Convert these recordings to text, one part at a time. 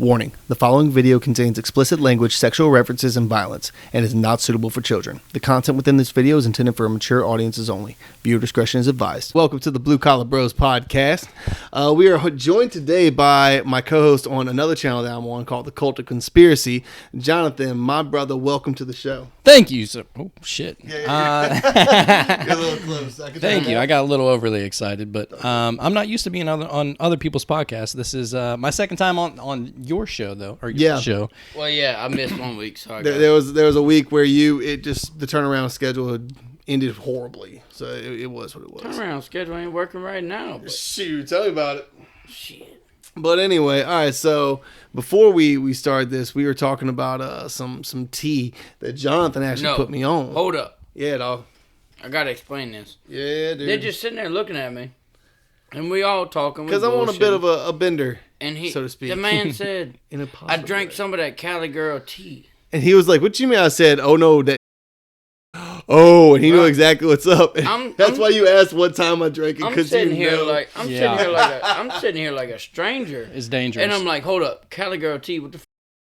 Warning, the following video contains explicit language, sexual references, and violence, and is not suitable for children. The content within this video is intended for mature audiences only. Viewer discretion is advised. Welcome to the Blue Collar Bros podcast. We are joined today by my co-host on another channel that I'm on called The Cult of Conspiracy. Jonathan, my brother, welcome to the show. Thank you, sir. Oh, shit. Yeah. You're a little close. Thank you. I got a little overly excited, but I'm not used to being on other people's podcasts. This is my second time on your show, though, or your show. Well, yeah, I missed 1 week. Sorry. There was a week where the turnaround schedule had ended horribly, so it was what it was. Turnaround schedule ain't working right now. But... Shoot, tell me about it. Shit. But anyway, all right. So before we started this, we were talking about some tea that Jonathan actually put me on. Hold up. Yeah, dog. I gotta explain this. Yeah, dude. They're just sitting there looking at me, and we all talking. Because I'm on a bit of a bender, and so to speak. The man said, In a "I drank some of that Cali Girl tea." And he was like, "What you mean?" I said, "Oh no, that." Oh, and he knew exactly what's up. That's why you asked what time I drank it. I'm sitting here like a stranger. It's dangerous. And I'm like, hold up, Cali Girl tea. What the f***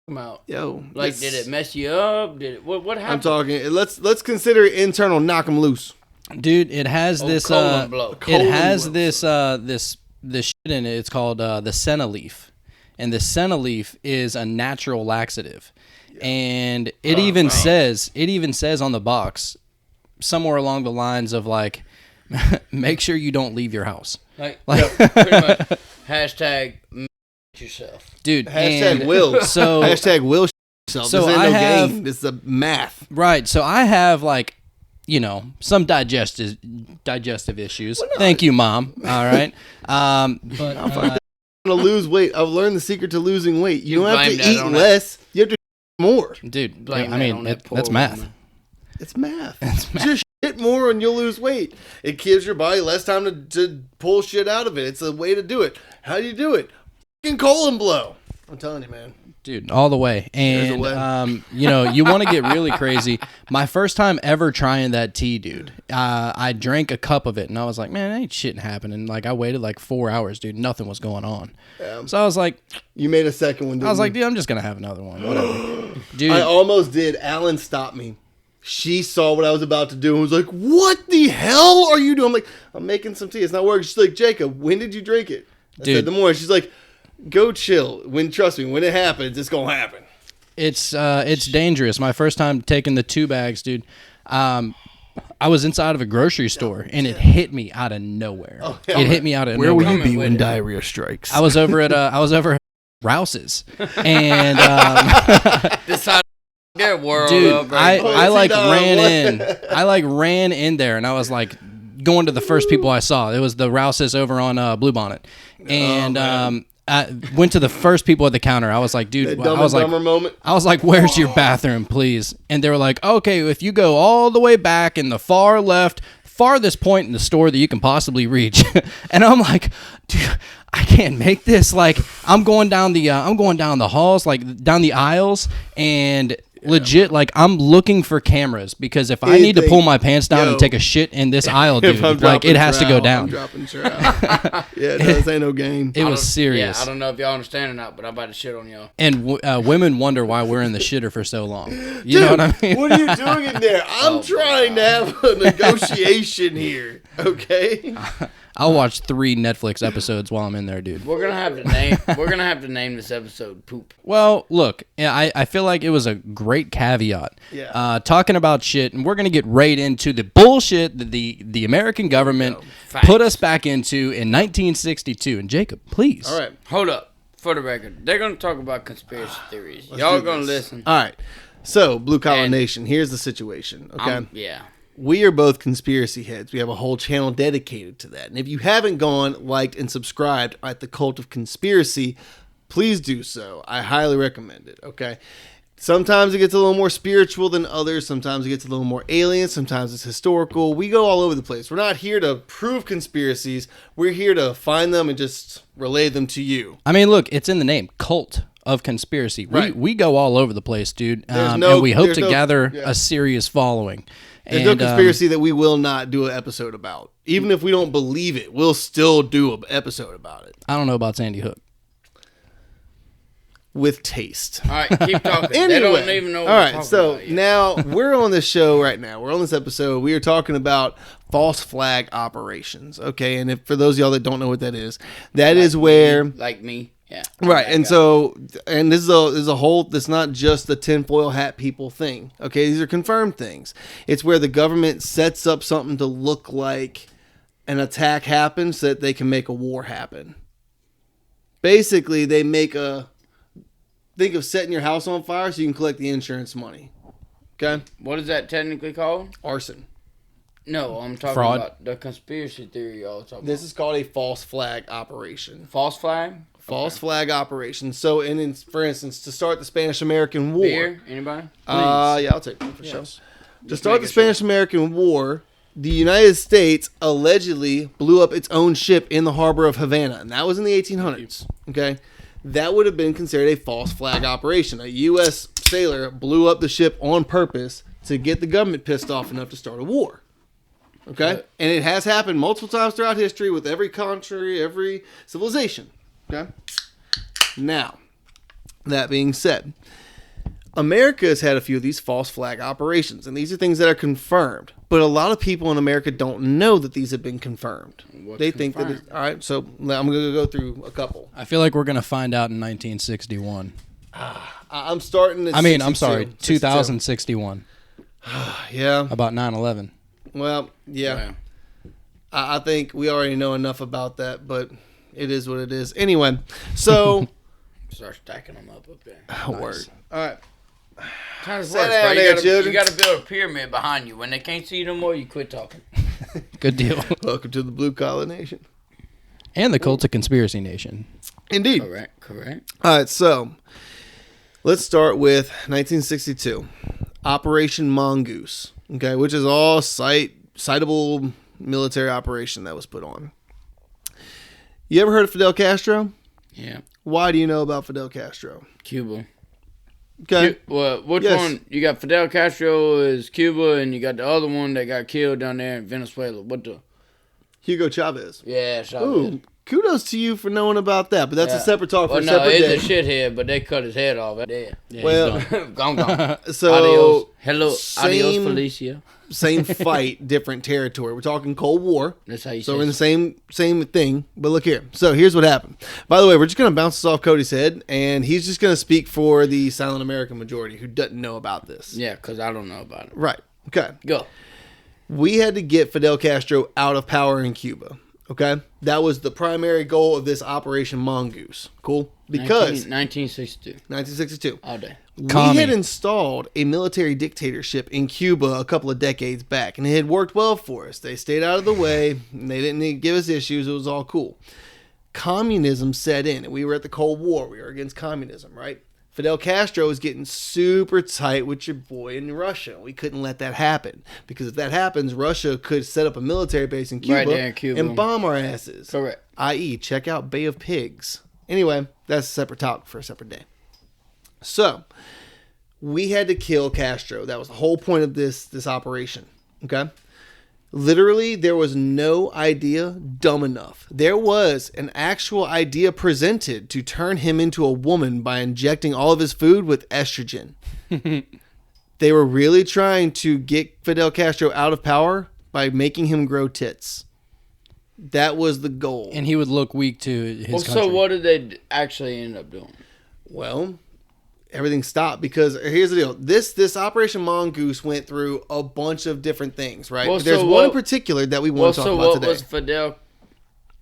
about? Yo, like, did it mess you up? Did it? What happened? I'm talking. Let's consider it internal. Knock 'em loose, dude. It has this. It has this shit in it. It's called the senna leaf, and the senna leaf is a natural laxative. And it even says on the box somewhere along the lines of like, make sure you don't leave your house. Like pretty much hashtag yourself, dude. Hashtag will. So hashtag will yourself. So this ain't no game. This is a math, right? So I have like, some digestive issues. Well, no. Thank you, Mom. All right. But to lose weight, I've learned the secret to losing weight. You don't have to eat less. You have to more, dude. That's math. It's math. Just shit more and you'll lose weight. It gives your body less time to pull shit out of it. It's a way to do it. How do you do it? Fucking colon blow. I'm telling you, man. Dude, all the way. And, you want to get really crazy. My first time ever trying that tea, dude, I drank a cup of it, and I was like, man, ain't shit happening. Like, I waited like 4 hours, dude. Nothing was going on. So I was like... You made a second one, didn't you? I was like, dude, I'm just going to have another one. Whatever. Dude. I almost did. Alan stopped me. She saw what I was about to do and was like, what the hell are you doing? I'm like, I'm making some tea. It's not working. She's like, Jacob, when did you drink it? I said, the morning. She's like... Go chill. Trust me, when it happens, it's gonna happen. It's dangerous. My first time taking the 2 bags, dude. I was inside of a grocery store and it hit me out of nowhere. It hit me out of nowhere. Where will you be when diarrhea strikes? I was over at Rouse's and this side of world, dude. I ran in there and I was like going to the first people I saw. It was the Rouse's over on Bluebonnet, and I went to the first people at the counter. I was like, dude, I was like, where's your bathroom, please? And they were like, okay, if you go all the way back in the far left, farthest point in the store that you can possibly reach. And I'm like, dude, I can't make this. Like, I'm going down the halls, like down the aisles, and legit, like, I'm looking for cameras because if I need to pull my pants down and take a shit in this aisle, dude, like, it has to go down. I'm dropping this ain't no game. It was serious. Yeah, I don't know if y'all understand or not, but I'm about to shit on y'all. And women wonder why we're in the shitter for so long. You know what I mean? What are you doing in there? I'm trying to have a negotiation here, okay? I'll watch 3 Netflix episodes while I'm in there, dude. We're gonna have to name this episode "Poop." Well, look, I feel like it was a great caveat. Yeah. Talking about shit, and we're gonna get right into the bullshit that the American government put us back into in 1962. And Jacob, please. All right, hold up. For the record, they're gonna talk about conspiracy theories. Y'all are gonna listen. All right. So, Blue Collar Nation, here's the situation. Okay. Yeah. We are both conspiracy heads. We have a whole channel dedicated to that. And if you haven't gone, liked, and subscribed at the Cult of Conspiracy, please do so. I highly recommend it, okay? Sometimes it gets a little more spiritual than others. Sometimes it gets a little more alien. Sometimes it's historical. We go all over the place. We're not here to prove conspiracies. We're here to find them and just relay them to you. I mean, look, it's in the name, Cult of Conspiracy. Right. We go all over the place, dude. And we hope to gather a serious following. There's no conspiracy that we will not do an episode about. Even if we don't believe it, we'll still do an episode about it. I don't know about Sandy Hook. with taste. All right, keep talking. Anyway, they don't even know what all we're right, talking so about yet. now we're on this show right now. We're on this episode. We are talking about false flag operations. Okay, and if for those of y'all that don't know what that is where like me. Yeah. Right, and so, and this is a whole. It's not just the tinfoil hat people thing. Okay, these are confirmed things. It's where the government sets up something to look like an attack happens so that they can make a war happen. Basically, they think of setting your house on fire so you can collect the insurance money. Okay, What is that technically called? arson. No, I'm talking Fraud. about the conspiracy theory y'all talking This about. is called a false flag operation. False flag? False flag operation. So, for instance, to start the Spanish-American War. Beer? Anybody? Yeah, I'll take one for sure. Yes. To start the Spanish-American War, the United States allegedly blew up its own ship in the harbor of Havana, and that was in the 1800s. Okay, that would have been considered a false flag operation. A U.S. sailor blew up the ship on purpose to get the government pissed off enough to start a war. Okay, and it has happened multiple times throughout history with every country, every civilization. Okay, now that being said, America has had a few of these false flag operations, and these are things that are confirmed. But a lot of people in America don't know that these have been confirmed. They think that it's, all right, so I'm going to go through a couple. I feel like we're going to find out in 1961. I'm starting at I'm sorry, 62. 2061. Yeah. About 9/11. Well, yeah. Wow. I think we already know enough about that, but it is what it is. Anyway, so... Start stacking them up there. Word. All right. Kind of Sit down there, children. You got to build a pyramid behind you. When they can't see you no more, you quit talking. Good deal. Welcome to the Blue Collar Nation. And the Cult of Conspiracy Nation. Indeed. Correct. All right, so let's start with 1962, Operation Mongoose, okay, which is all citable military operation that was put on. You ever heard of Fidel Castro? Yeah. Why do you know about Fidel Castro? Cuba. Okay. Well, which Yes. one? You got Fidel Castro is Cuba, and you got the other one that got killed down there in Venezuela. What the? Hugo Chavez. Yeah, Chavez. Ooh, kudos to you for knowing about that, but that's a separate talk for Well, a no, separate day. it's a shithead, but they cut his head off. Dead. Yeah, Well, he's gone. Gone. So, Adios. Hello. same- Adios, Felicia. Same fight, different territory. We're talking Cold War. That's how you So say we're in it. the same thing. But look here. So here's what happened. By the way, we're just going to bounce this off Cody's head, and he's just going to speak for the silent American majority who doesn't know about this. Yeah, because I don't know about it. Right. Okay. Go. We had to get Fidel Castro out of power in Cuba. Okay. That was the primary goal of this Operation Mongoose. Cool? Because 1962. 1962. All day. We had installed a military dictatorship in Cuba a couple of decades back, and it had worked well for us. They stayed out of the way, and they didn't give us issues. It was all cool. Communism set in, and we were at the Cold War. We were against communism, right? Fidel Castro was getting super tight with your boy in Russia. We couldn't let that happen, because if that happens, Russia could set up a military base in Cuba, Right there in Cuba. and bomb our asses. Correct. I.e., check out Bay of Pigs. Anyway, that's a separate topic for a separate day. So, we had to kill Castro. That was the whole point of this operation. Okay? Literally, there was no idea dumb enough. There was an actual idea presented to turn him into a woman by injecting all of his food with estrogen. They were really trying to get Fidel Castro out of power by making him grow tits. That was the goal. And he would look weak to his country. So what did they actually end up doing? Well, everything stopped because here's the deal. This Operation Mongoose went through a bunch of different things, right? Well, But there's so one what- in particular that we want to talk so about what today. was Fidel?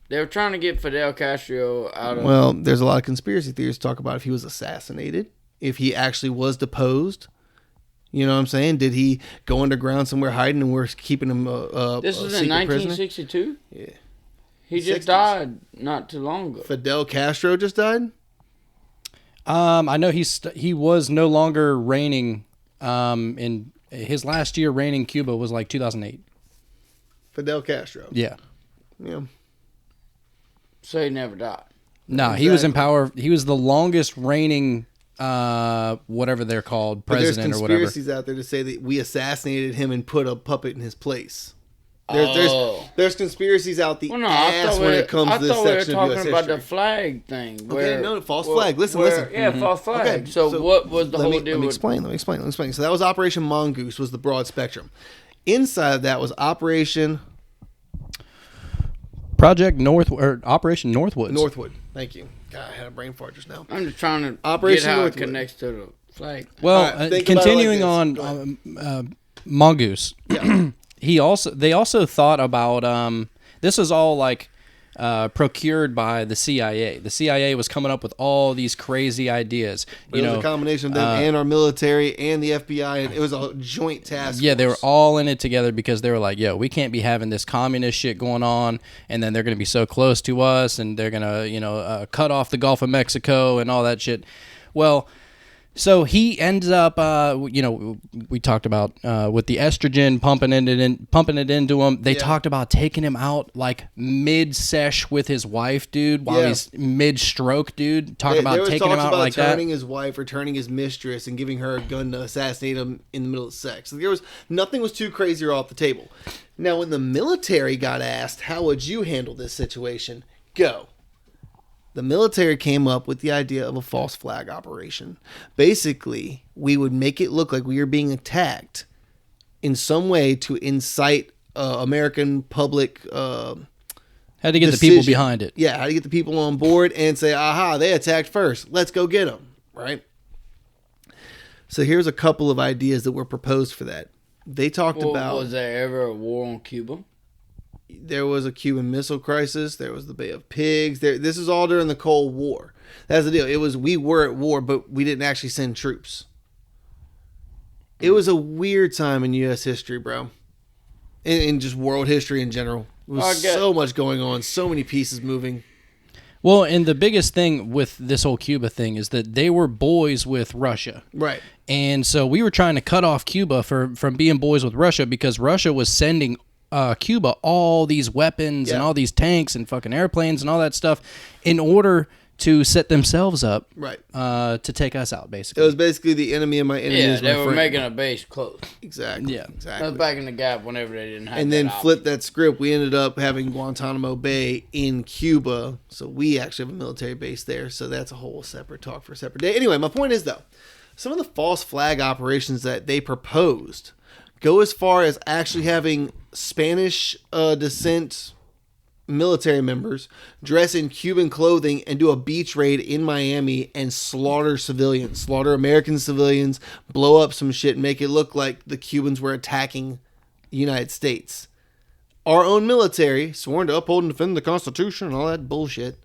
They were trying to get Fidel Castro out of. Well, there's a lot of conspiracy theories to talk about if he was assassinated, if he actually was deposed. You know what I'm saying? Did he go underground somewhere hiding and we're keeping him this a was in secret prisoner? 1962. Yeah. He 60s. just died not too long ago. Fidel Castro just died? I know he was no longer reigning. In his last year reigning Cuba was like 2008. Fidel Castro. Yeah. Yeah. So he never died. No, he was in Exactly. power. He was the longest reigning, whatever they're called, But there's president or whatever. conspiracies out there to say that we assassinated him and put a puppet in his place. There's conspiracies out the ass when it comes to this section of U.S. history. I thought we were talking about the flag thing. Okay, no, false flag. Listen. Yeah, false flag. Okay, so what was the whole deal? Let me explain. So that was Operation Mongoose, was the broad spectrum. Inside of that was Operation Operation Northwood. Northwood. Thank you. God, I had a brain fart just now. I'm just trying to get how it connects to the flag. Well, continuing on Mongoose. Yeah. They also thought about this was all like procured by the CIA. The CIA was coming up with all these crazy ideas. It was a combination of them and our military and the FBI, and it was a joint task force. They were all in it together because they were like, yo, we can't be having this communist shit going on, and then they're going to be so close to us, and they're going to, cut off the Gulf of Mexico and all that shit. Well, so he ends up, we talked about with the estrogen pumping it into him. They talked about taking him out like mid-sesh with his wife, dude, while he's mid-stroke, dude. Talk about taking him out like that. Turning his wife or turning his mistress and giving her a gun to assassinate him in the middle of sex. Nothing was too crazy or off the table. Now, when the military got asked, how would you handle this situation? Go. The military came up with the idea of a false flag operation. Basically, we would make it look like we were being attacked in some way to incite American public how to get the people behind it. Yeah, how to get the people on board and say, aha, they attacked first. Let's go get them, right? So here's a couple of ideas that were proposed for that. They talked about... Was there ever a war on Cuba? There was a Cuban Missile Crisis. There was the Bay of Pigs. This is all during the Cold War. That's the deal. We were at war, but we didn't actually send troops. It was a weird time in U.S. history, bro. In just world history in general. There was so much going on. So many pieces moving. Well, and the biggest thing with this whole Cuba thing is that they were boys with Russia. Right. And so we were trying to cut off Cuba from being boys with Russia because Russia was sending Cuba all these weapons and all these tanks and fucking airplanes and all that stuff in order to set themselves up to take us out, basically. It was basically the enemy of my enemy is my friend. They were making a base close. Exactly. Yeah. Exactly. That was back in the gap whenever they didn't have and then flip that script. We ended up having Guantanamo Bay in Cuba, so we actually have a military base there, so that's a whole separate talk for a separate day. Anyway, my point is, though, some of the false flag operations that they proposed go as far as actually having Spanish descent military members dress in Cuban clothing and do a beach raid in Miami and slaughter American civilians, blow up some shit, and make it look like the Cubans were attacking the United States. Our own military, sworn to uphold and defend the Constitution and all that bullshit,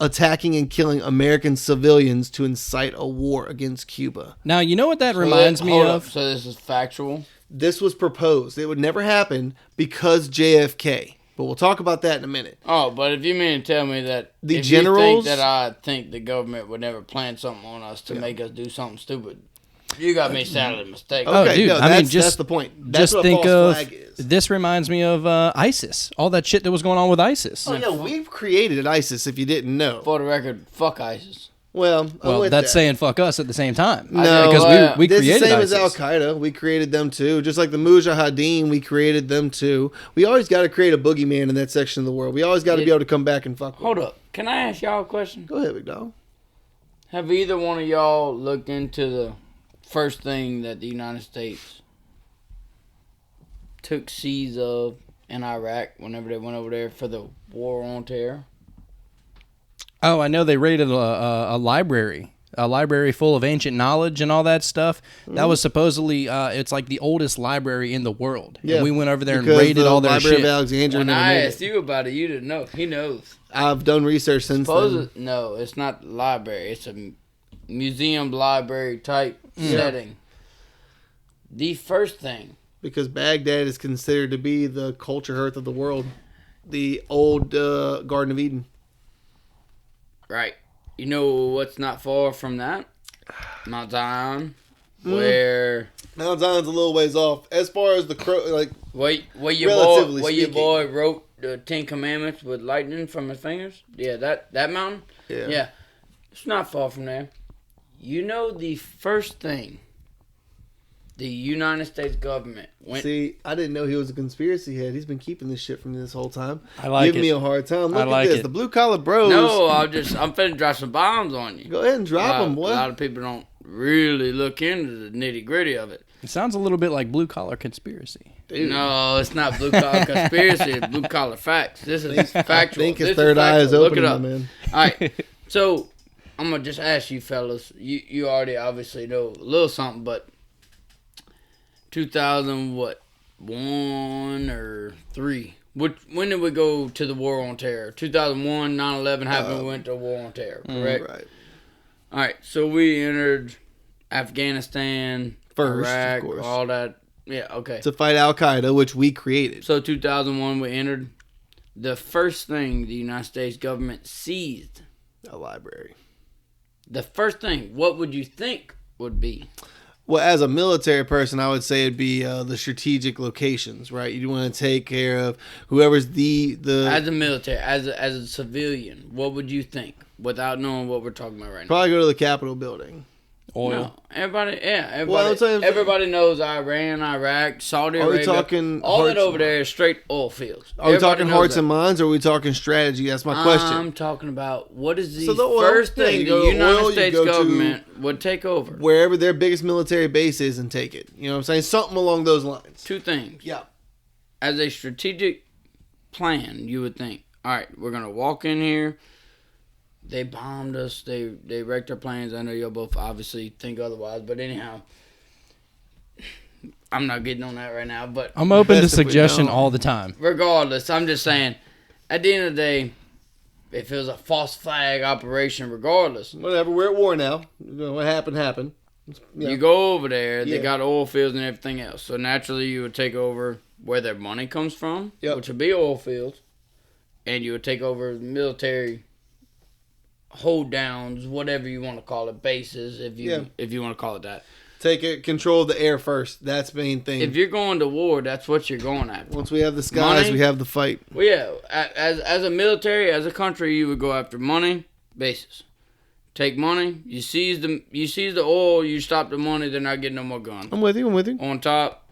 attacking and killing American civilians to incite a war against Cuba. Now, you know what that reminds me of? So this is factual? This was proposed. It would never happen because JFK. But we'll talk about that in a minute. Oh, but if you mean to tell me that the generals, you think that I think the government would never plan something on us to make us do something stupid, you got me sadly mistaken. Okay, dude, that's the point. That's just think of this reminds me of ISIS. All that shit that was going on with ISIS. Oh yeah, we've created ISIS. If you didn't know, for the record, fuck ISIS. Well, that's saying fuck us at the same time. No, because we created the same ISIS. as Al Qaeda. We created them too, just like the Mujahideen. We created them too. We always got to create a boogeyman in that section of the world. We always got to be able to come back and fuck. Hold up, can I ask y'all a question? Go ahead, big dog. Have either one of y'all looked into the first thing that the United States took seize of in Iraq whenever they went over there for the war on terror? Oh, I know they raided a library full of ancient knowledge and all that stuff. That was supposedly, it's like the oldest library in the world. Yeah, and we went over there and raided all their Library shit. Of Alexandria. When I asked you about it, you didn't know. He knows. I've done research since then. No, it's not library. It's a museum library type setting. The first thing. Because Baghdad is considered to be the culture hearth of the world. The old Garden of Eden. Right. You know what's not far from that? Mount Zion. Where Mount Zion's a little ways off. As far as the where your boy wrote the 10 Commandments with lightning from his fingers? Yeah, that mountain? Yeah. It's not far from there. You know the first thing the United States government went... See, I didn't know he was a conspiracy head. He's been keeping this shit from me this whole time. I like Giving me a hard time. Look like at this. it. The blue collar bros. No, I'm finna drop some bombs on you. Go ahead and drop them, boy. A lot of people don't really look into the nitty gritty of it. It sounds a little bit like blue collar conspiracy. Dude. No, it's not blue collar conspiracy. It's blue collar facts. This is factual. I think his third eye is open, Look it up, man. All right, so I'm gonna just ask you, fellas. You already obviously know a little something, but 2001 or 3? When did we go to the War on Terror? 2001, 9/11 happened. We went to War on Terror. Correct. Right. All right, so we entered Afghanistan, First, Iraq, of course. all that. Yeah, okay. To fight Al Qaeda, which we created. So 2001, we entered. The first thing the United States government seized. A library. The first thing, what would you think would be? Well, as a military person, I would say it'd be the strategic locations, right? You want to take care of whoever's the. As a military, as a civilian, what would you think without knowing what we're talking about right now? Probably go to the Capitol building. Oil. No, everybody Well, everybody knows Iran, Iraq, Saudi Are we Arabia. talking All that hearts over there is straight oil fields. Are we talking hearts and minds? minds, or are we talking strategy? That's my question. I'm talking about what is the So the oil, first yeah, thing you the go United oil, you States go to government would take over? Wherever their biggest military base is and take it. You know what I'm saying? Something along those lines. Two things. Yeah. As a strategic plan, you would think, all right, we're going to walk in here. They bombed us. They wrecked our planes. I know you'll both obviously think otherwise. But anyhow, I'm not getting on that right now. But I'm open to Best if we suggestion don't. all the time. regardless, I'm just saying, at the end of the day, if it was a false flag operation, regardless, Whatever. We're at war now. You know, what happened, happened. Yeah. you go over there, Yeah. they got oil fields and everything else. So naturally, you would take over where their money comes from, Yep. which would be oil fields. And you would take over military hold downs, whatever you want to call it, bases, if you want to call it that. Take it, control the air first. That's the main thing. If you're going to war, that's what you're going after. Once we have the skies, Money? we have the fight. Well, yeah, as a military, as a country, you would go after money, bases. Take money, you seize the oil, you stop the money, they're not getting no more guns. I'm with you. On top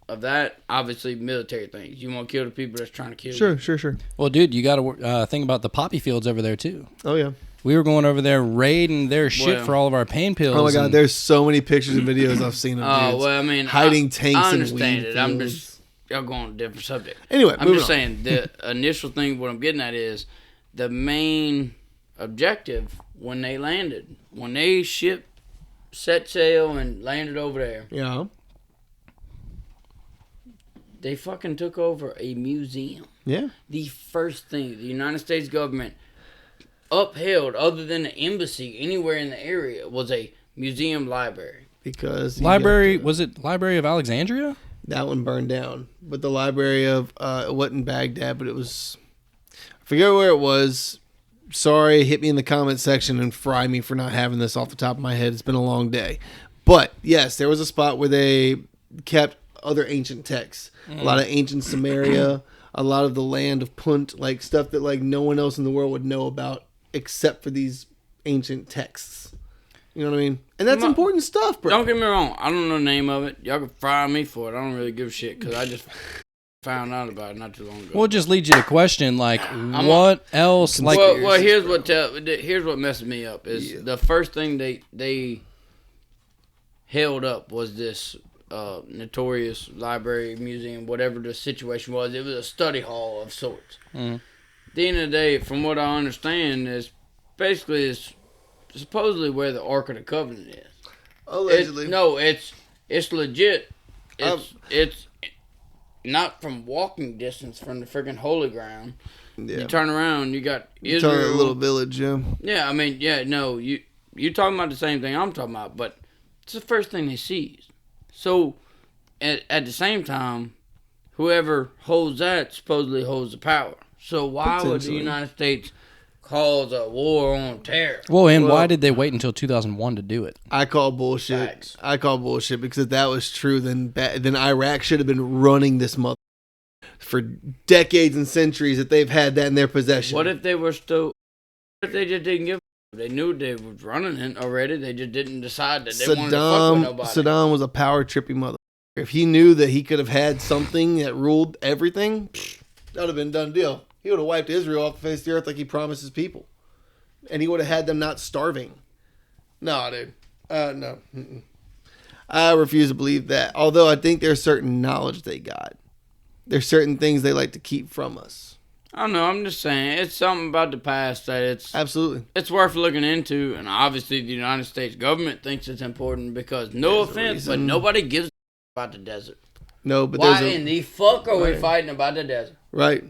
of that, obviously military things. You want to kill the people that's trying to kill Sure, you. sure. Well, dude, you got to think about the poppy fields over there too. Oh, yeah. We were going over there raiding their shit Well, for all of our pain pills. Oh, my God. There's so many pictures and videos I've seen of dudes Well, I mean, hiding tanks I and understand weed it. I'm fields. just y'all going on a different subject. Anyway, I'm moving just on. saying the initial thing. What I'm getting at is the main objective when they landed, when they ship set sail and landed over there. Yeah. They fucking took over a museum. Yeah. The first thing the United States government upheld, other than the embassy anywhere in the area, was a museum library. Because you library, got the- was it Library of Alexandria? that one burned down. But the library of, it wasn't Baghdad, but it was, I forget where it was. Sorry, hit me in the comment section and fry me for not having this off the top of my head. It's been a long day. But, yes, there was a spot where they kept other ancient texts. A lot of ancient Samaria, a lot of the land of Punt, like stuff that like no one else in the world would know about except for these ancient texts. You know what I mean? And that's important stuff, bro. Don't get me wrong. I don't know the name of it. Y'all can fire me for it. I don't really give a shit because I just found out about it not too long ago. Well, it just leads you to question, like, what else? Like, well, here's what messes me up is the first thing they held up was this notorious library, museum, whatever the situation was. It was a study hall of sorts. Mhm. At the end of the day, from what I understand, is basically it's supposedly where the Ark of the Covenant is. Allegedly. It's legit. It's not from walking distance from the freaking holy ground. Yeah. You turn around, you got You're Israel. talking a little village, yeah. Yeah, I mean, you're talking about the same thing I'm talking about, but it's the first thing they seized. So, at the same time, whoever holds that supposedly holds the power. So why would the Potentially. United States cause a war on terror? well, and why did they wait until 2001 to do it? I call bullshit. Facts. I call bullshit because if that was true, then Iraq should have been running this mother for decades and centuries that they've had that in their possession. What if they were still? What if they just didn't give? They knew they was running it already. They just didn't decide that they wanted to fuck with nobody. Saddam was a power trippy mother. If he knew that he could have had something that ruled everything, that would have been a done deal. He would have wiped Israel off the face of the earth like he promised his people. And he would have had them not starving. No, dude. No. Mm-mm. I refuse to believe that. Although I think there's certain knowledge they got. There's certain things they like to keep from us. I don't know. I'm just saying. It's something about the past that absolutely. It's worth looking into. And obviously the United States government thinks it's important because, no offense, but nobody gives about the desert. No, but why in the fuck are we fighting about the desert? Right.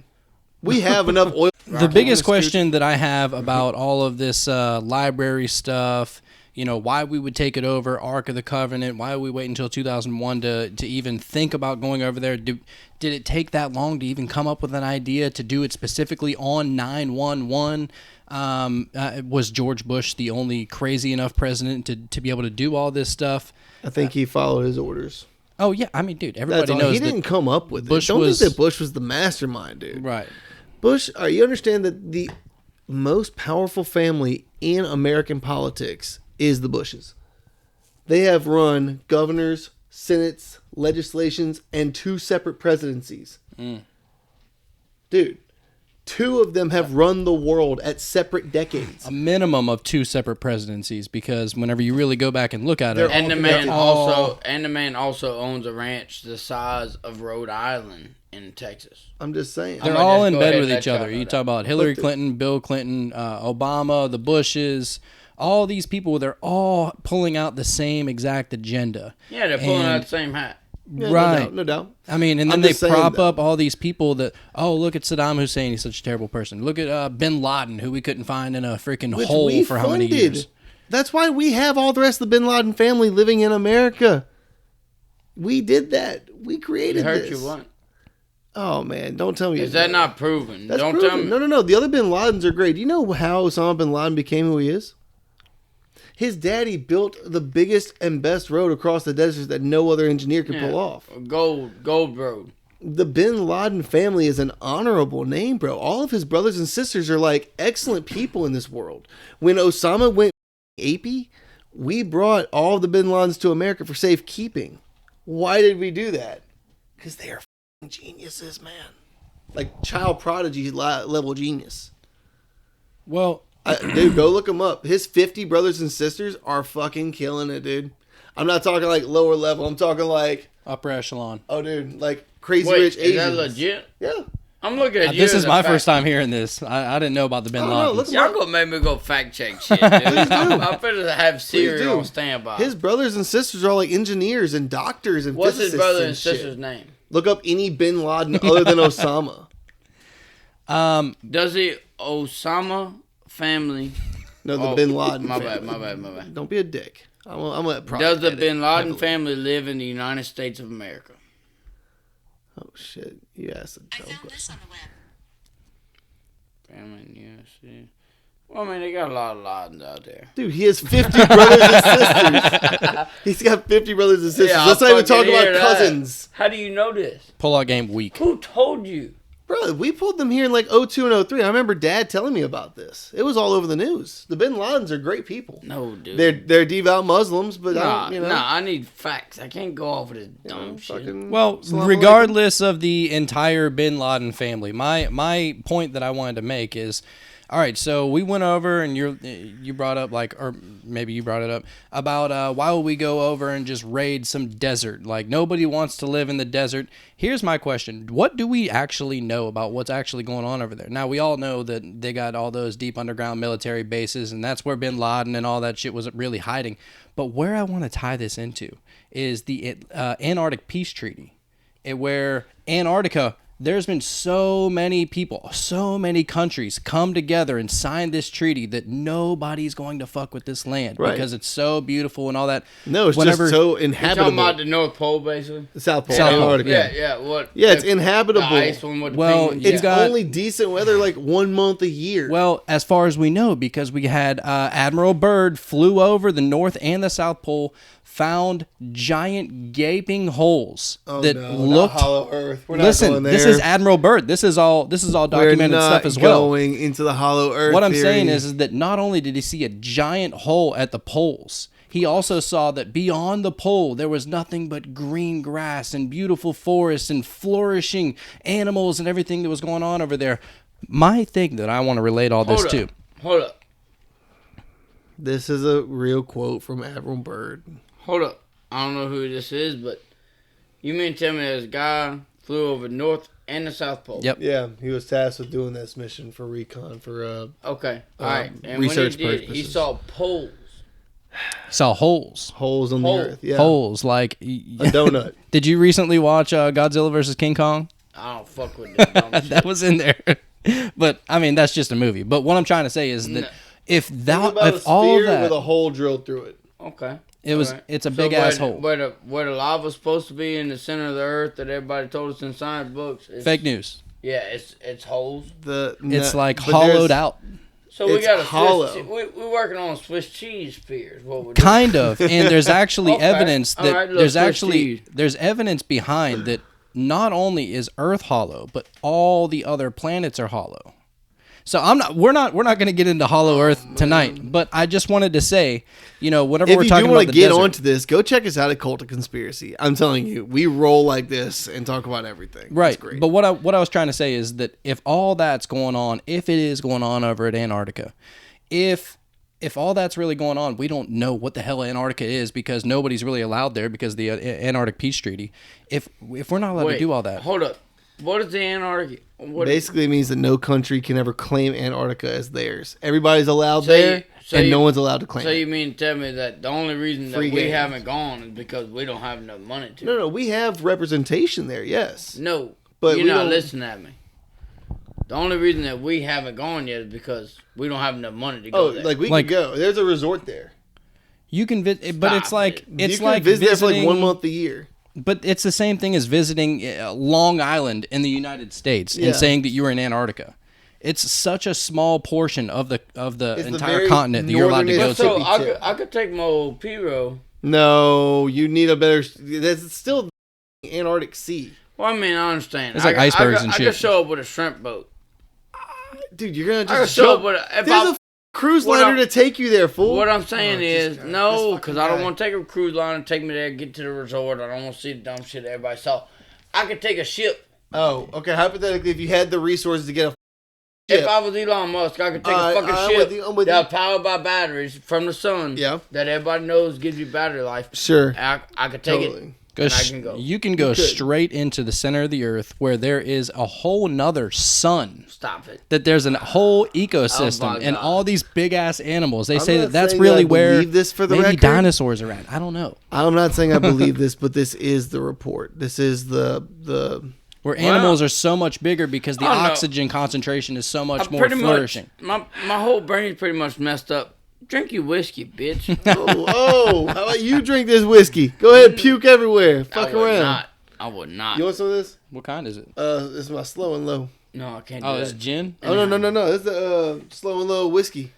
We have enough oil. The biggest question that I have about all of this library stuff, why we would take it over, Ark of the Covenant, why we wait until 2001 to even think about going over there. Did it take that long to even come up with an idea to do it specifically on 9/11? Was George Bush the only crazy enough president to be able to do all this stuff? I think he followed his orders. Oh, yeah. I mean, dude, everybody knows he didn't come up with Bush it. Don't think that Bush was the mastermind, dude. Right. Bush, you understand that the most powerful family in American politics is the Bushes. They have run governors, senates, legislations, and 2 separate presidencies. Dude, 2 of them have run the world at separate decades. A minimum of 2 separate presidencies, because whenever you really go back and look at it, and the man also owns a ranch the size of Rhode Island in Texas. I'm just saying. They're all in bed with each other. You talk about Hillary Clinton, Bill Clinton, Obama, the Bushes. All these people, they're all pulling out the same exact agenda. Yeah, they're pulling out the same hat. Yeah, right. No doubt. I mean, and then they prop up all these people that, look at Saddam Hussein, he's such a terrible person. Look at Bin Laden, who we couldn't find in a freaking hole for how many years. That's why we have all the rest of the Bin Laden family living in America. We did that. We created this. You want. Oh, man, don't tell me. Is that not proven? That's don't proven. Tell me. No. The other Bin Ladens are great. Do you know how Osama Bin Laden became who he is? His daddy built the biggest and best road across the desert that no other engineer could pull off. Gold road. The Bin Laden family is an honorable name, bro. All of his brothers and sisters are like excellent people in this world. When Osama went apey, we brought all the Bin Ladens to America for safekeeping. Why did we do that? Because they are geniuses, man. Like child prodigy level genius. Well, dude, go look him up. His 50 brothers and sisters are fucking killing it, dude. I'm not talking like lower level. I'm talking like upper echelon. Oh, dude, like crazy rich Asians. Is that legit? Yeah. I'm looking at you. This is my first time hearing this. I didn't know about the Bin Laden. Y'all gonna make me go fact check shit, dude. I'm finna have Siri on standby. His brothers and sisters are like engineers and doctors and what's physicists. His brother and sister's name? Look up any Bin Laden other than Osama. Does the Osama family? No, the Bin Laden. My bad. Don't be a dick. I'm gonna Does the Bin Laden family live in the United States of America? Oh shit! You asked a dumb question. I found this on the web. Family in the U.S. Well, I mean, they got a lot of Ladens out there. Dude, he has 50 brothers and sisters. He's got 50 brothers and sisters. Yeah, let's not even talk about cousins. How do you know this? Pull-out game week. Who told you? Bro, we pulled them here in like 02 and 03. I remember Dad telling me about this. It was all over the news. The Bin Ladens are great people. No, dude. They're devout Muslims, but I need facts. I can't go off with this dumb shit. Well, regardless of the entire Bin Laden family, my point that I wanted to make is, all right, so we went over and you brought up or maybe you brought it up about why would we go over and just raid some desert? Like nobody wants to live in the desert. Here's my question. What do we actually know about what's actually going on over there? Now, we all know that they got all those deep underground military bases, and that's where Bin Laden and all that shit was really hiding. But where I want to tie this into is the Antarctic Peace Treaty, where Antarctica... There's been so many people, so many countries come together and sign this treaty that nobody's going to fuck with this land because it's so beautiful and all that. No, it's just so inhabitable. You're talking about the North Pole, basically? The South Pole. Antarctica. Yeah. What? Yeah, it's inhabitable. The ice one with the penguins. It's only decent weather like 1 month a year. Well, as far as we know, because we had Admiral Byrd flew over the North and the South Pole, found giant gaping holes that looked. Not Hollow Earth. We're not listen, going there. this is Admiral Byrd. This is all documented stuff as well. Going into the hollow Earth. What I'm saying is that not only did he see a giant hole at the poles, he also saw that beyond the pole there was nothing but green grass and beautiful forests and flourishing animals and everything that was going on over there. My thing that I want to relate all this to. Hold up. This is a real quote from Admiral Byrd. Hold up. I don't know who this is, but you mean tell me this guy flew over North and the South Pole? Yep. Yeah, he was tasked with doing this mission for recon for okay. All right. And research when he did, purposes. he saw poles. He saw holes. Holes on the Earth. Yeah. Holes like a donut. Did you recently watch Godzilla vs. King Kong? I don't fuck with that dumb shit. That was in there. But I mean, that's just a movie. But what I'm trying to say is that if all of that with a hole drilled through it. Okay. It's a big ass hole. Where the lava's supposed to be in the center of the Earth that everybody told us in science books. Fake news. Yeah, it's holes. It's like hollowed out. So we got hollow. We're working on Swiss cheese spheres. What we're kind of, and there's actually evidence that right, there's evidence behind that. Not only is Earth hollow, but all the other planets are hollow. So we're not going to get into hollow Earth tonight, but I just wanted to say, whatever we're talking about, if you want to get onto this, go check us out at Cult of Conspiracy. I'm telling you, we roll like this and talk about everything. Right. It's great. But what I was trying to say is that if all that's going on, if it is going on over at Antarctica, if all that's really going on, we don't know what the hell Antarctica is because nobody's really allowed there because of the Antarctic Peace Treaty. If we're not allowed to do all that. Hold up. What is the Antarctic? Basically, it means that no country can ever claim Antarctica as theirs. Everybody's allowed there, and no one's allowed to claim it. So you mean to tell me that the only reason that we haven't gone is because we don't have enough money to? No, we have representation there, yes. No, but you're not listening at me. The only reason that we haven't gone yet is because we don't have enough money to go there. We can go. There's a resort there. You can visit, but it's like you can visit there for like 1 month a year. But it's the same thing as visiting Long Island in the United States and saying that you were in Antarctica. It's such a small portion of the entire continent that you're allowed to go to. So I could take my old Piro. No, you need a better. That's still the Antarctic Sea. Well, I mean, I understand. It's like icebergs and shit. I could show up with a shrimp boat. Dude, you're gonna just I could show up with there's a cruise liner to take you there, fool. What I'm saying is, no, because I don't want to take a cruise liner and take me there, get to the resort. I don't want to see the dumb shit everybody saw. I could take a ship. Oh, okay. Hypothetically, if you had the resources to get a ship. If I was Elon Musk, I could take a fucking ship that's powered by batteries from the sun. Yeah. That everybody knows gives you battery life. Sure. I could take it. You can go straight into the center of the Earth where there is a whole nother sun. Stop it. That there's a whole ecosystem and all these big ass animals. They say that's really where maybe dinosaurs are at. I don't know. I'm not saying I believe this, but this is the report. This is the where animals are so much bigger because the oxygen concentration is so much more flourishing. My whole brain's pretty much messed up. Drink your whiskey, bitch. How about you drink this whiskey? Go ahead, puke everywhere. Fuck around. I would not. You want some of this? What kind is it? This is my slow and low. No, I can't do that. Oh, it's gin? Oh, no. It's the slow and low whiskey.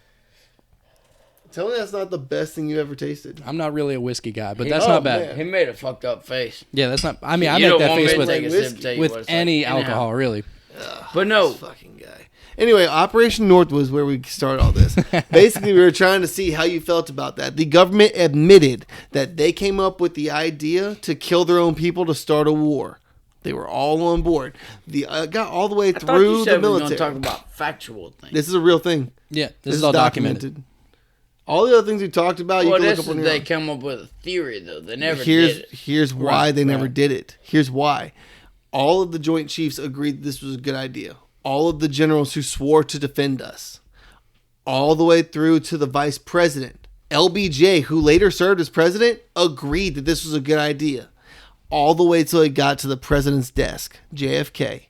Tell me that's not the best thing you ever tasted. I'm not really a whiskey guy, but that's not bad. Man. He made a fucked up face. Yeah, that's not... I mean, I make that face with any alcohol, really. But no. This fucking guy. Anyway, Operation Northwood is where we started all this. Basically, we were trying to see how you felt about that. The government admitted that they came up with the idea to kill their own people to start a war. They were all on board. Got all the way through the military. We were going to talk about factual things. This is a real thing. Yeah, this is all documented. All the other things we talked about, you can look up on your own. They come up with a theory, though. They never did it. Here's why they never did it. Here's why. All of the Joint Chiefs agreed this was a good idea. All of the generals who swore to defend us. All the way through to the vice president. LBJ, who later served as president, agreed that this was a good idea. All the way till it got to the president's desk, JFK.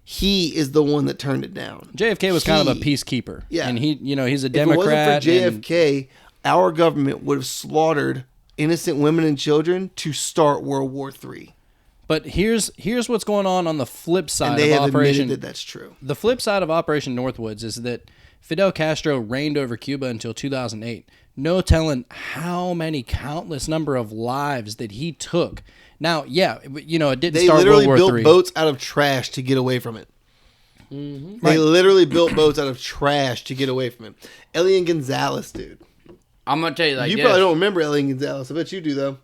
He is the one that turned it down. JFK was kind of a peacekeeper. Yeah. And he's a Democrat. If it wasn't for JFK, our government would have slaughtered innocent women and children to start World War III. But here's what's going on the flip side and they of have Operation. Admitted that that's true. The flip side of Operation Northwoods is that Fidel Castro reigned over Cuba until 2008. No telling how many countless number of lives that he took. Now, yeah, you know, it didn't start World War III. They literally built boats out of trash to get away from it. Mm-hmm. They literally built boats out of trash to get away from it. Elian Gonzalez, dude. I'm going to tell you like You this. probably don't remember Elian Gonzalez. I bet you do, though.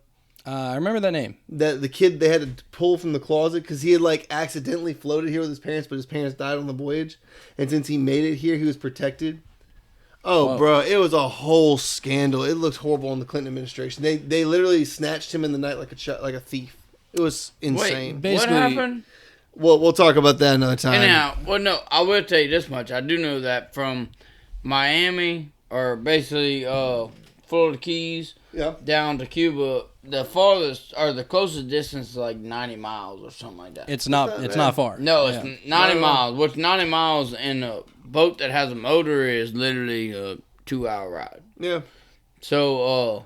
I remember that name. The kid they had to pull from the closet because he had like accidentally floated here with his parents, but his parents died on the voyage. And since he made it here, he was protected. Oh, whoa. Bro, it was a whole scandal. It looked horrible in the Clinton administration. They literally snatched him in the night like a thief. It was insane. Wait, what happened? Well, we'll talk about that another time. Anyhow, well, no, I will tell you this much. I do know that from Miami, or basically Florida Keys, down to Cuba, the farthest or the closest distance is like 90 miles or something like that. It's not far. No, it's 90 miles. Which 90 miles in a boat that has a motor is literally a 2-hour ride. Yeah. So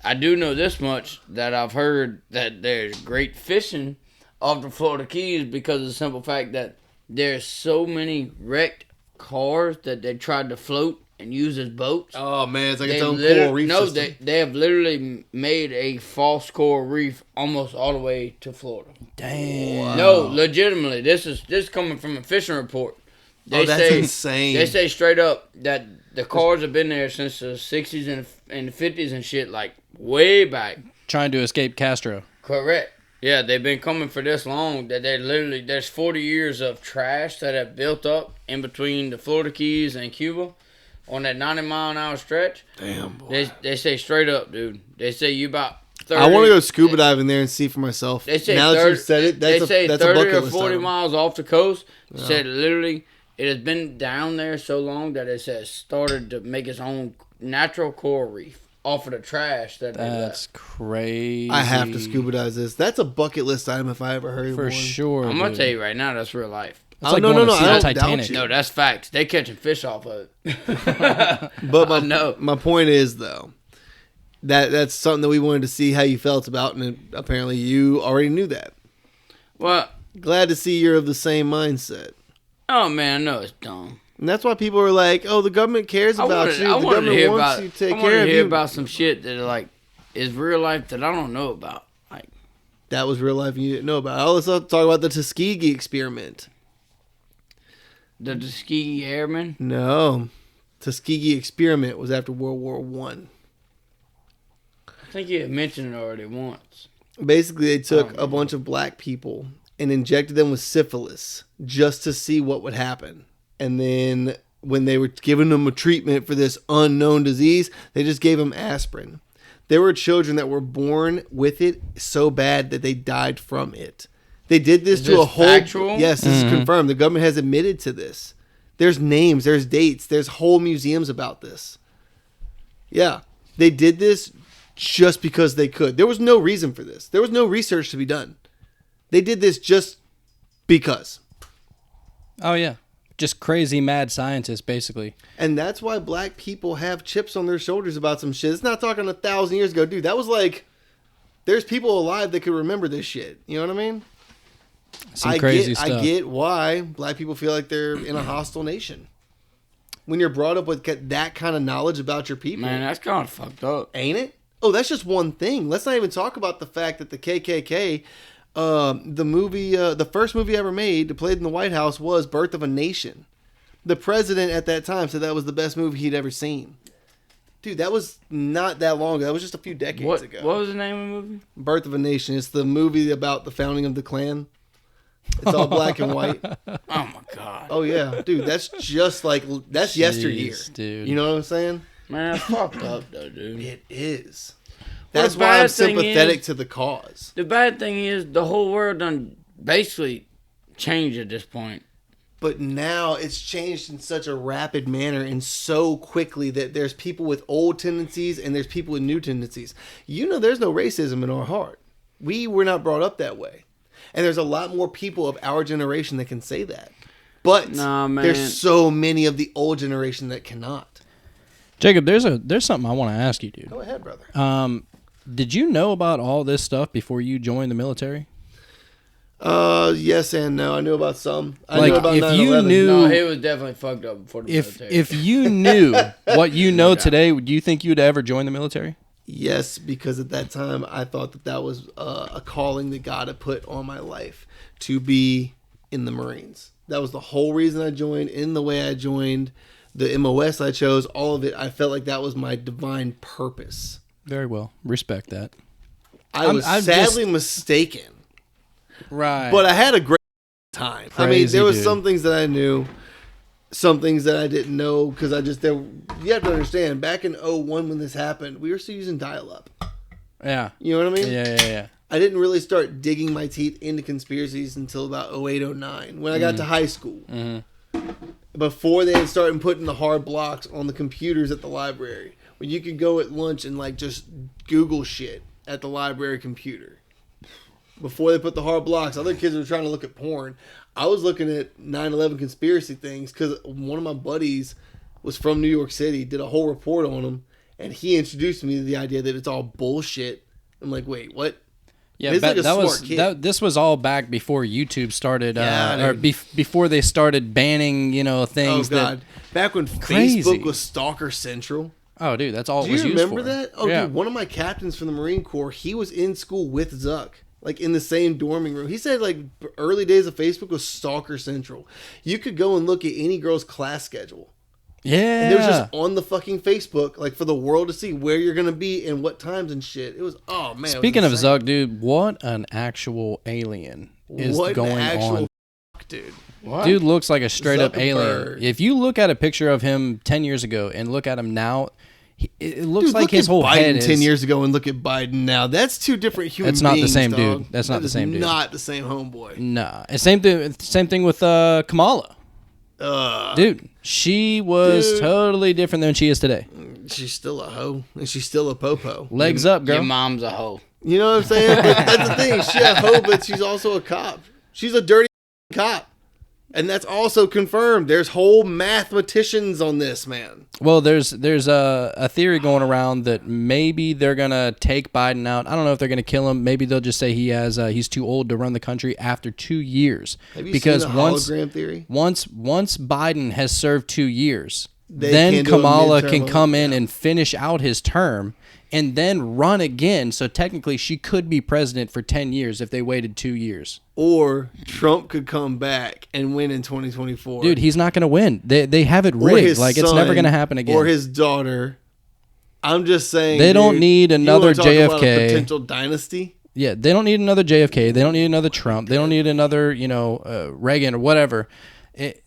I do know this much, that I've heard that there's great fishing off the Florida Keys because of the simple fact that there's so many wrecked cars that they tried to float and use as boats. Oh man, it's like its own coral reef system. No, they have literally made a false coral reef almost all the way to Florida. Damn. Wow. No, legitimately, this is coming from a fishing report. That's insane. They say straight up that the cars have been there since the 60s and the 50s and shit, like way back. Trying to escape Castro. Correct. Yeah, they've been coming for this long that there's 40 years of trash that have built up in between the Florida Keys and Cuba on that 90-mile-an-hour stretch. Damn, boy. They say straight up, dude. They say you about 30. I want to go scuba diving there and see for myself. They say now 30, that you've said it, that's they say that's 30 a bucket or list 40 item. miles off the coast. Yeah. Said literally it has been down there so long that it has started to make its own natural coral reef off of the trash that that's crazy. I have to scuba dive this. That's a bucket list item if I ever heard of for one. sure. I'm gonna tell you right now, that's real life. It's like no. I don't doubt you. No, that's facts. They catching fish off of it. But my point is though, that's something that we wanted to see how you felt about, and apparently you already knew that. Well, glad to see you're of the same mindset. Oh man, no, it's dumb. And that's why people are like, "Oh, the government cares about you. The government wants you to take care of you." I want to hear about some shit that like is real life that I don't know about. Like that was real life and you didn't know about. Oh, let's talk about the Tuskegee experiment. The Tuskegee Airmen? No, Tuskegee experiment was after World War I. I think you had mentioned it already once. Basically, they took a bunch of black people and injected them with syphilis just to see what would happen. And then when they were giving them a treatment for this unknown disease, they just gave them aspirin. There were children that were born with it so bad that they died from it. They did this to a whole... Factual? Yes, this is confirmed. The government has admitted to this. There's names, there's dates, there's whole museums about this. Yeah, they did this just because they could. There was no reason for this. There was no research to be done. They did this just because. Oh, yeah. Just crazy mad scientists, basically. And that's why black people have chips on their shoulders about some shit. It's not talking 1,000 years ago. Dude, that was like... There's people alive that could remember this shit. You know what I mean? Some crazy stuff. I get why black people feel like they're in a hostile nation. When you're brought up with that kind of knowledge about your people. Man, that's kind of fucked up. Ain't it? Oh, that's just one thing. Let's not even talk about the fact that the KKK... the first movie ever made played in the White House was Birth of a Nation. The president at that time said that was the best movie he'd ever seen. Dude, that was not that long ago. That was just a few decades ago. What was the name of the movie? Birth of a Nation. It's the movie about the founding of the Klan. It's all black and white. Oh my god. Oh yeah, dude. That's just like that's yesteryear, dude. You know what I'm saying? Man, that's fucked up though, dude. It is. That's why I'm sympathetic to the cause. The bad thing is the whole world done basically changed at this point. But now it's changed in such a rapid manner and so quickly that there's people with old tendencies and there's people with new tendencies. You know, there's no racism in our heart. We were not brought up that way. And there's a lot more people of our generation that can say that. But there's so many of the old generation that cannot. Jacob, there's something I want to ask you, dude. Go ahead, brother. Did you know about all this stuff before you joined the military? Yes and no. I knew about some. I Like, knew about if 9/11. you knew, No, he was definitely fucked up before the military. if you knew what you know today, do you think you would ever join the military? Yes, because at that time I thought that was a calling that God had put on my life to be in the Marines. That was the whole reason I joined. In the way I joined, the MOS I chose, all of it. I felt like that was my divine purpose. Very well, respect that. I was sadly mistaken. Right. But I had a great time. Crazy, I mean, there was dude. some things that I knew, some things that I didn't know, because you have to understand, back in 2001 when this happened, we were still using dial-up. Yeah. You know what I mean? Yeah. I didn't really start digging my teeth into conspiracies until about 2008, 2009, when I got to high school. Mm-hmm. Before they had started putting the hard blocks on the computers at the library, when you could go at lunch and like just Google shit at the library computer. Before they put the hard blocks, other kids were trying to look at porn. I was looking at 9/11 conspiracy things because one of my buddies was from New York City, did a whole report on them, and he introduced me to the idea that it's all bullshit. I'm like, wait, what? Yeah, He's like a smart kid. this was all back before YouTube started, Yeah, or before they started banning, things. Oh God! Back when Crazy. Facebook was Stalker Central. Oh, dude, that's all Do it was you used remember for. that? Oh, yeah. dude, one of my captains from the Marine Corps, he was in school with Zuck, like in the same dorming room. He said like early days of Facebook was Stalker Central. You could go and look at any girl's class schedule. Yeah. And it was just on the fucking Facebook, like for the world to see where you're gonna be and what times and shit. It was man. Speaking of Zuck, dude, what an actual alien is going on. Dude. What? Dude looks like a straight up alien. Zuckerberg. If you look at a picture of him 10 years ago and look at him now, it looks Dude, like look his at whole Biden head is 10 years ago and look at Biden now. That's two different human beings. That's not the same dog. dude. That's not the same dude. Not the same homeboy. Nah. And same thing with Kamala. Dude, she was totally different than she is today. She's still a hoe, and she's still a popo. Legs up, girl. Your mom's a hoe. You know what I'm saying? But that's the thing. She's a hoe, but she's also a cop. She's a dirty cop. And that's also confirmed. There's whole mathematicians on this, man. Well, there's a theory going around that maybe they're gonna take Biden out. I don't know if they're gonna kill him. Maybe they'll just say he's too old to run the country after 2 years. Have you because seen the hologram theory? Once Biden has served 2 years, They then can do a Kamala midterm can come in yeah. and finish out his term and then run again. So technically, she could be president for 10 years if they waited 2 years. Or Trump could come back and win in 2024. Dude, he's not going to win. They have it rigged. Like, it's never going to happen again. Or his daughter. I'm just saying. They don't dude, need another you wanna talk about JFK. a potential dynasty. Yeah, they don't need another JFK. They don't need another Trump. They don't need another, Reagan or whatever.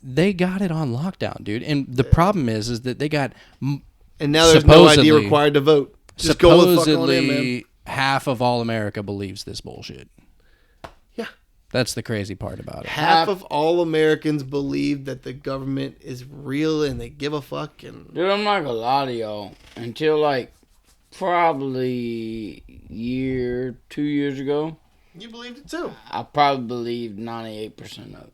They got it on lockdown, dude. And the problem is that they got And now there's no ID supposedly- required to vote. Just go the fuck on in, man. supposedly half of all America believes this bullshit. Yeah. That's the crazy part about it. Half of all Americans believe that the government is real and they give a fuck. And Dude, I'm not gonna lie to y'all. Until like probably 2 years ago, you believed it too. I probably believed 98% of it.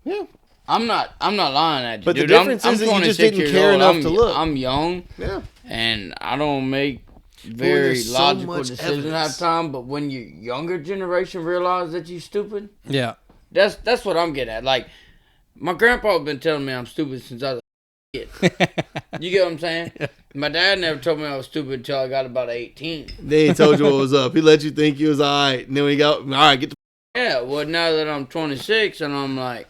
Yeah. I'm not lying at you. But the dude. difference I'm is that you just 26 didn't years care old. enough I'm, to look. I'm young, Yeah. and I don't make Well, very there's so logical much decisions half evidence. the time. But when your younger generation realize that you stupid, Yeah. that's what I'm getting at. Like, my grandpa been telling me I'm stupid since I was a kid. You get what I'm saying? My dad never told me I was stupid until I got about 18. They ain't told you what was up. He let you think you was alright. And then we go, alright, get the Yeah, well, now that I'm 26 and I'm like,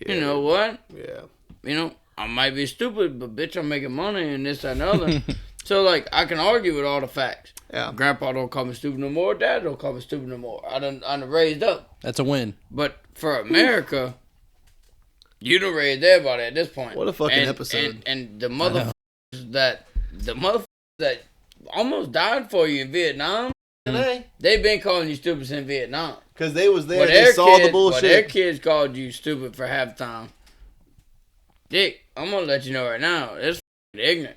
you know what? Yeah. I might be stupid, but bitch, I'm making money and this, that, and the other. So, like, I can argue with all the facts. Yeah. Grandpa don't call me stupid no more. Dad don't call me stupid no more. I done raised up. That's a win. But for America, you done raised everybody at this point. What a fucking episode. And the motherfuckers that almost died for you in Vietnam, they've been calling you stupid since Vietnam. Because they was there, they saw the bullshit. Their kids called you stupid for half the time. Dick, I'm going to let you know right now, it's ignorant.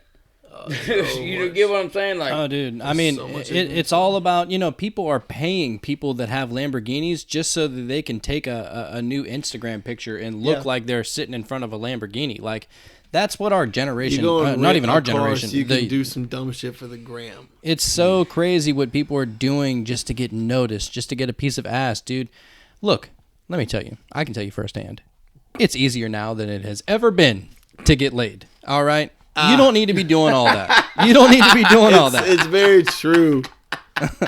You don't get what I'm saying? Like, Oh, dude. I mean, so much it's all about, people are paying people that have Lamborghinis just so that they can take a new Instagram picture and look like they're sitting in front of a Lamborghini. Like, that's what our generation, not even our generation. So you can do some dumb shit for the gram. It's so crazy what people are doing just to get noticed, just to get a piece of ass, dude. Look, let me tell you. I can tell you firsthand. It's easier now than it has ever been to get laid. All right? You don't need to be doing all that. You don't need to be doing all that. It's very true.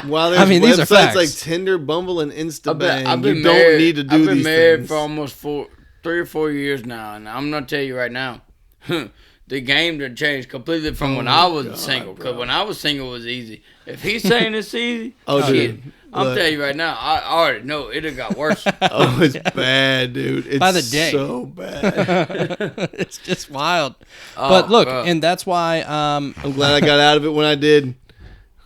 While there's these are facts. like Tinder, Bumble, and Instabang, you don't need to do these things. I've been married for almost 3 or 4 years now, and I'm going to tell you right now, the game done changed completely from when I was single. Because when I was single, it was easy. If he's saying it's easy, shit, I'm telling you right now, I already know it done got worse. Oh, it's bad, dude. It's by the day. So bad. It's just wild. But look, and that's why I'm glad I got out of it when I did.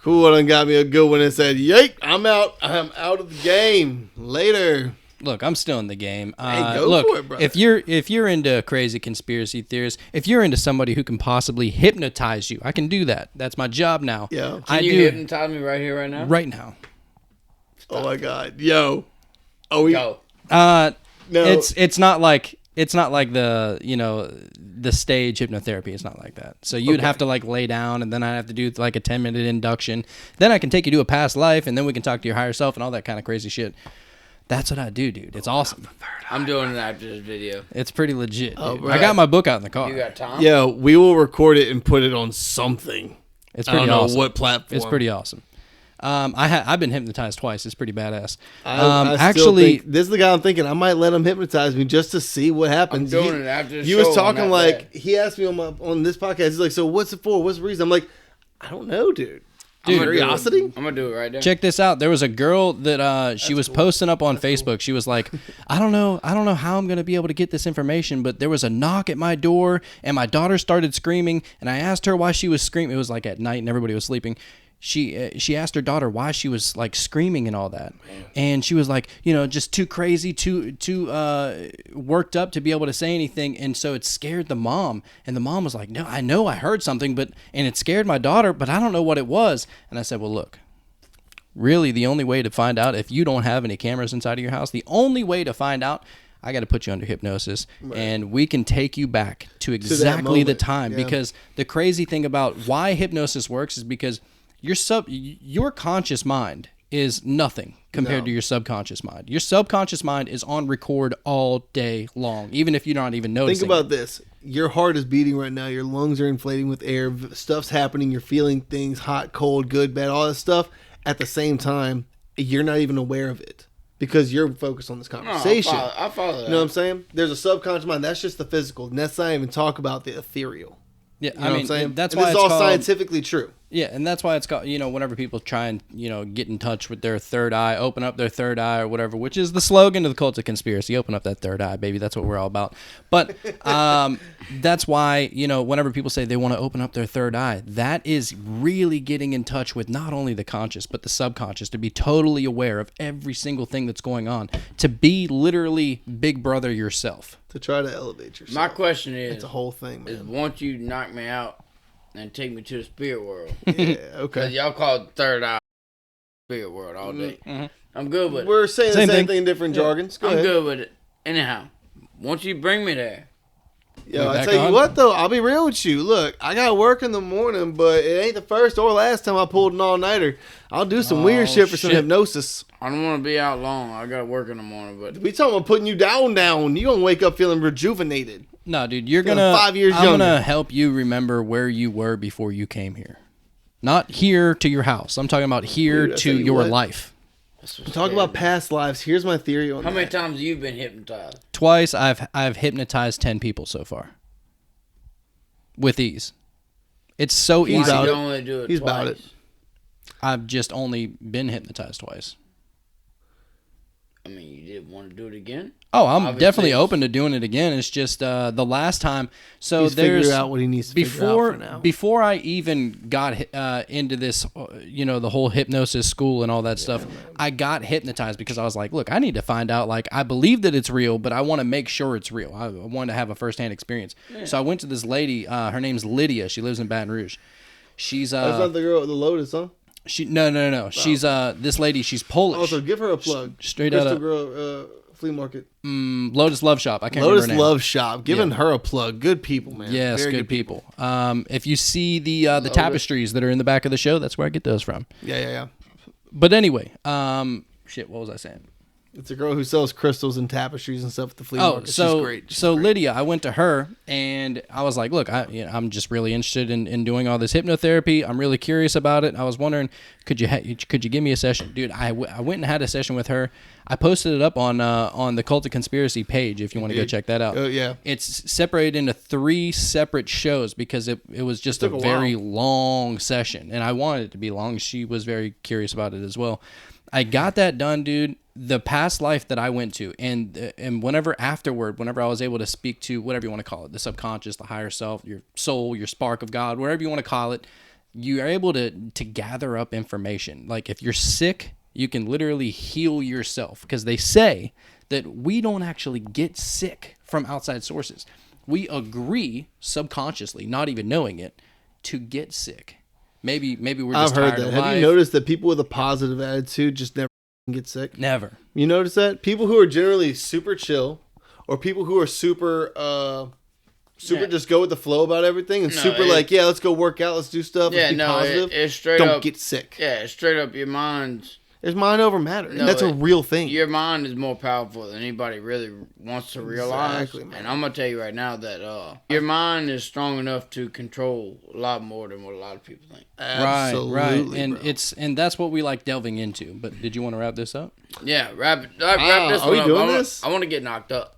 Cool, done got me a good one and said, "Yike, I'm out. I'm out of the game. Later." Look, I'm still in the game. Hey, go look, for it, brother. if you're into crazy conspiracy theories, if you're into somebody who can possibly hypnotize you, I can do that. That's my job now. Yeah. Can you hypnotize me right here, right now? Right now. Stop. Oh my God, yo. Oh, go. No. It's not like the the stage hypnotherapy. It's not like that. So you'd have to like lay down, and then I'd have to do like a 10-minute induction. Then I can take you to a past life, and then we can talk to your higher self and all that kind of crazy shit. That's what I do, dude. It's awesome. I'm doing it after this video. It's pretty legit. Oh, I got my book out in the car. You got time? Yeah, we will record it and put it on something. It's pretty I don't awesome. know what platform. It's pretty awesome. I've been hypnotized twice. It's pretty badass. I actually, this is the guy I'm thinking. I might let him hypnotize me just to see what happens. I'm doing it after the he show. was talking like he asked me on this podcast. He's like, "So what's it for? What's the reason?" I'm like, "I don't know, dude. Curiosity." I'm gonna do it right there. check this out. There was a girl that she was posting up on Facebook. She was like, I don't know how I'm gonna be able to get this information, but there was a knock at my door, and my daughter started screaming, and I asked her why she was screaming. It was like at night, and everybody was sleeping. She asked her daughter why she was like screaming and all that, and she was like, just too crazy, too worked up to be able to say anything, and so it scared the mom. And the mom was like, "No, I know I heard something, and it scared my daughter, but I don't know what it was." And I said, "Well, look, really, the only way to find out if you don't have any cameras inside of your house, the only way to find out." I got to put you under hypnosis, and we can take you back to exactly the time. Yeah. Because the crazy thing about why hypnosis works is because your conscious mind is nothing compared to your subconscious mind. Your subconscious mind is on record all day long, even if you're not even noticing. Think about this. Your heart is beating right now. Your lungs are inflating with air. Stuff's happening. You're feeling things, hot, cold, good, bad, all that stuff. At the same time, you're not even aware of it because you're focused on this conversation. No, I follow that. You know what I'm saying? There's a subconscious mind. That's just the physical. And let's not even talk about the ethereal. Yeah, you know what I'm saying? That's why it's all scientifically true. Yeah, and that's why it's called, whenever people try and, get in touch with their third eye, open up their third eye or whatever, which is the slogan of the Cult of Conspiracy, open up that third eye, baby. That's what we're all about. But that's why, whenever people say they want to open up their third eye, that is really getting in touch with not only the conscious, but the subconscious, to be totally aware of every single thing that's going on, to be literally Big Brother yourself. To try to elevate yourself. My question is, it's a whole thing, man. Is once you knock me out and take me to the spirit world. Yeah, okay. Because y'all call it third eye spirit world all day. Mm-hmm. I'm good with it. We're saying the same thing in different jargons. I'm good with it. Anyhow, once you bring me there. Yo, I tell you what, though, I'll be real with you. Look, I got work in the morning, but it ain't the first or last time I pulled an all-nighter. I'll do some weird shit for some hypnosis. I don't want to be out long. I got work in the morning, but we talking about putting you down. You gonna wake up feeling rejuvenated. No, dude, you're gonna 5 years I'm younger. Gonna help you remember where you were before you came here. Not here to your house. I'm talking about here to your life. Talk about past lives. Here's my theory on that. How many times have you been hypnotized? Twice. I've hypnotized 10 people so far. With ease. It's so easy. Why you only do it He's twice? about it. I've just only been hypnotized twice. I mean, you didn't want to do it again? Oh, I'm definitely open to doing it again. It's just the last time. So he's figured out what he needs to figure out for now. Before I even got into this, the whole hypnosis school and all that stuff, I got hypnotized because I was like, look, I need to find out. Like, I believe that it's real, but I want to make sure it's real. I want to have a firsthand experience. Yeah. So I went to this lady. Her name's Lydia. She lives in Baton Rouge. She's that's not the girl with the Lotus, huh? No. Wow. She's this lady. She's Polish. Also, give her a plug. Straight Crystal out of Girl Flea Market. Lotus Love Shop. I can't Lotus remember her name. Love Shop. Giving her a plug. Good people, man. Yes, very good people. If you see the tapestries that are in the back of the show, that's where I get those from. Yeah. But anyway, what was I saying? It's a girl who sells crystals and tapestries and stuff at the flea market. She's great. She's great. Lydia, I went to her and I was like, look, I'm just really interested in doing all this hypnotherapy. I'm really curious about it. I was wondering, could you give me a session? Dude, I went and had a session with her. I posted it up on the Cult of Conspiracy page if you want to go check that out. Oh, yeah. It's separated into 3 separate shows because it was just a very long session. And I wanted it to be long. She was very curious about it as well. I got that done, dude. The past life that I went to, and whenever I was able to speak to whatever you want to call it, the subconscious, the higher self, your soul, your spark of God, whatever you want to call it, you are able to gather up information. Like if you're sick, you can literally heal yourself because they say that we don't actually get sick from outside sources. We agree subconsciously, not even knowing it, to get sick. Maybe we're just tired of life. Have you noticed that people with a positive attitude just never get sick? Never. You notice that? People who are generally super chill, or people who are super just go with the flow about everything and let's go work out, let's do stuff, let's be positive. It's straight don't up, get sick. Yeah, it's straight up your mind's. There's mind over matter, and that's a real thing. Your mind is more powerful than anybody really wants to realize. Exactly, man. And I'm going to tell you right now that your mind is strong enough to control a lot more than what a lot of people think. Absolutely, right. And bro. and that's what we like delving into. But did you want to wrap this up? Yeah, wrap this one up. Are we doing this? I want to get knocked up.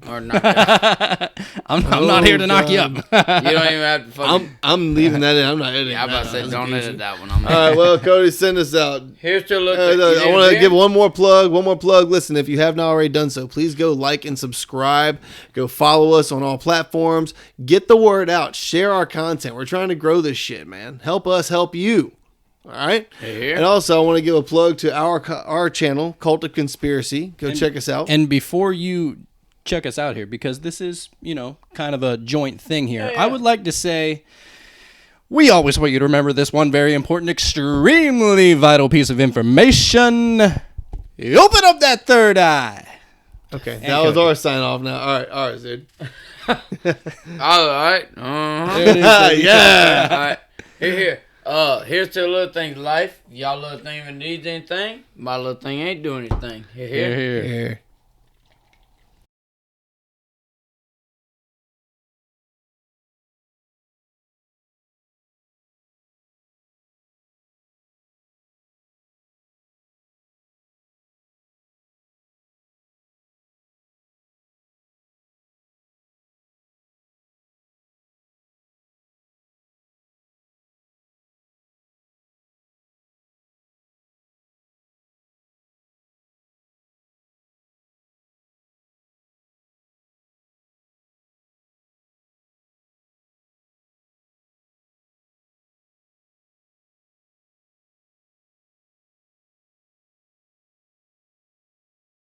Or knocked out. I'm not here to knock you up. You don't even have to fucking... I'm leaving that in. I'm not editing. Yeah, I'm about to say, don't edit that one. All right, well, Cody, send us out. Here's to look. I want to give one more plug. Listen, if you have not already done so, please go like and subscribe. Go follow us on all platforms. Get the word out. Share our content. We're trying to grow this shit, man. Help us help you. All right. And also, I want to give a plug to our channel, Cult of Conspiracy. Go check us out. And before you check us out here, because this is, kind of a joint thing here. Yeah. I would like to say we always want you to remember this one very important, extremely vital piece of information. Open up that third eye. Okay, that was our sign off now. All right, ours, dude. All right. There it is, yeah. All right. Here. Here's to a little thing's life. Y'all little thing even needs anything. My little thing ain't doing anything. Here. Here.